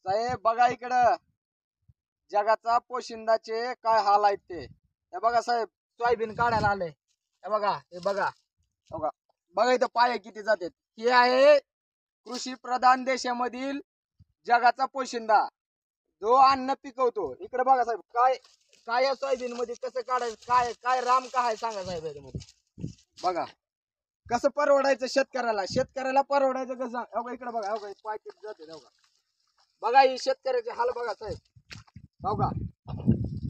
साहेब बघा इकडं जगाचा पोशिंदाचे काय हाल आहेत ते. हे बघा साहेब, सोयाबीन काढायला आले. हे बघा, हे बघा, बघा बघा इथं पाय किती जातात. हे आहे कृषी प्रधान देशामधील जगाचा पोशिंदा जो अन्न पिकवतो. इकडे बघा साहेब, काय काय या सोयाबीन मध्ये कसं काढायचं, काय काय राम काय सांगा साहेब याच्यामध्ये. बघा कसं परवडायचं शेतकऱ्याला, शेतकऱ्याला परवडायचं कसं. अवघा इकडे बघा, अवघा पाय किती जाते. अवघा बघा ही शेतकऱ्याचे हाल बघा साहेब. बघा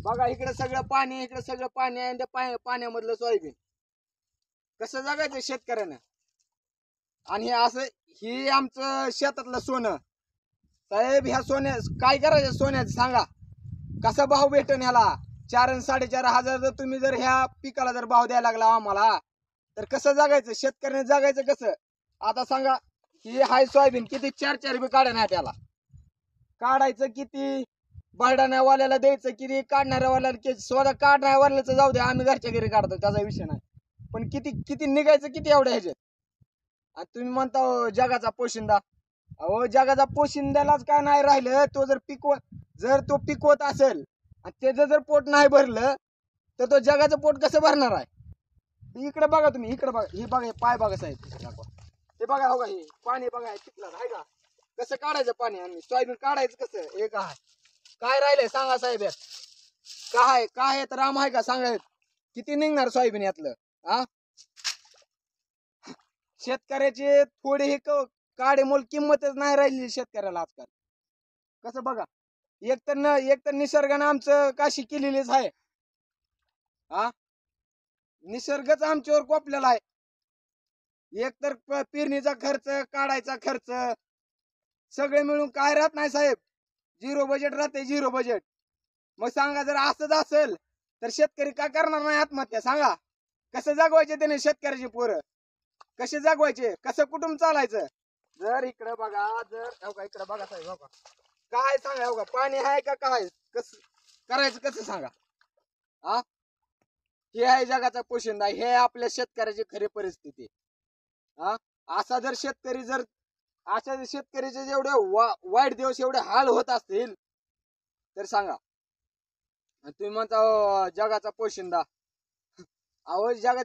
बघा इकडे सगळं पाणी, इकडे सगळं पाणी आहे. त्या पाण्यामधलं सोयाबीन कसं जगायचं शेतकऱ्यानं. आणि हे असं ही आमचं शेतातलं सोनं. साहेब ह्या सोन्या काय करायचं सोन्याचं सांगा. कसा भाव भेटन ह्याला. 4 आणि 4.5 हजार जर तुम्ही जर ह्या पिकाला जर भाव द्यायला लागला आम्हाला, तर कसं जगायचं शेतकऱ्याने, जगायचं कसं. आता सांगा ही हाय सोयाबीन किती 4 बी काढा नाही त्याला. काढायचं किती, बरडाण्यावाल्याला द्यायचं किती, काढणाऱ्यावाल्याला किती. स्वतः काढणाऱ्यावाल्याचं जाऊ द्या, आम्ही घरच्या घरी काढतो त्याचा विषय नाही. पण किती किती निघायचं किती एवढ्या ह्याच्यात. आणि तुम्ही म्हणता जगाचा पोशिंदा. अहो जगाचा पोशिंद्यालाच काय नाही राहिलं. तो जर तो पिकवत असेल आणि त्याचं जर पोट नाही भरलं तर तो जगाचं पोट कसं भरणार आहे. इकडे बघा तुम्ही, इकडे बघा, हे बघा, हे पाय बघा साहेब. हे बघा, हो हे पाणी बघा चिखला आहे का. कसं काढायचं पाणी आणि सोयाबीन काढायचं कसं. हे काय राहिलंय सांगा साहेब यात. काय काय तर राम आहे का सांगा. किती निघणार सोयाबीन यातलं. हा शेतकऱ्याची थोडी काडे मोल किंमतच नाही राहिली शेतकऱ्याला आजकाल. कसं बघा, एक तर निसर्गानं आमचं काशी केलेलीच आहे. हा निसर्गच आमच्यावर कोपलेला आहे. एक तर पेरणीचा खर्च, काढायचा खर्च सगळे मिळून काय राहत नाही साहेब. 0 बजेट राहते, 0 बजेट. मग सांगा जर असंच असेल तर शेतकरी काय करणार नाही आत्महत्या सांगा. कसं जगवायचे त्याने शेतकऱ्याची पोरं, कसे जगवायचे, कसं कुटुंब चालायचं. जर इकडे बघा, जर इकडे बघा साहेब, बघा काय सांगा. बघा पाणी आहे का काय, कसं करायचं कसं सांगा. हा हे आहे जगाचा पोशिंदा. हे आपल्या शेतकऱ्याची खरी परिस्थिती. हा असा जर शेतकरी जर अशा शेतकऱ्याचे जेवढे वाईट दिवस एवढे हाल होत असतील तर सांगा. तुम्ही म्हणता जगाचा पोशिंदा. अहो जगात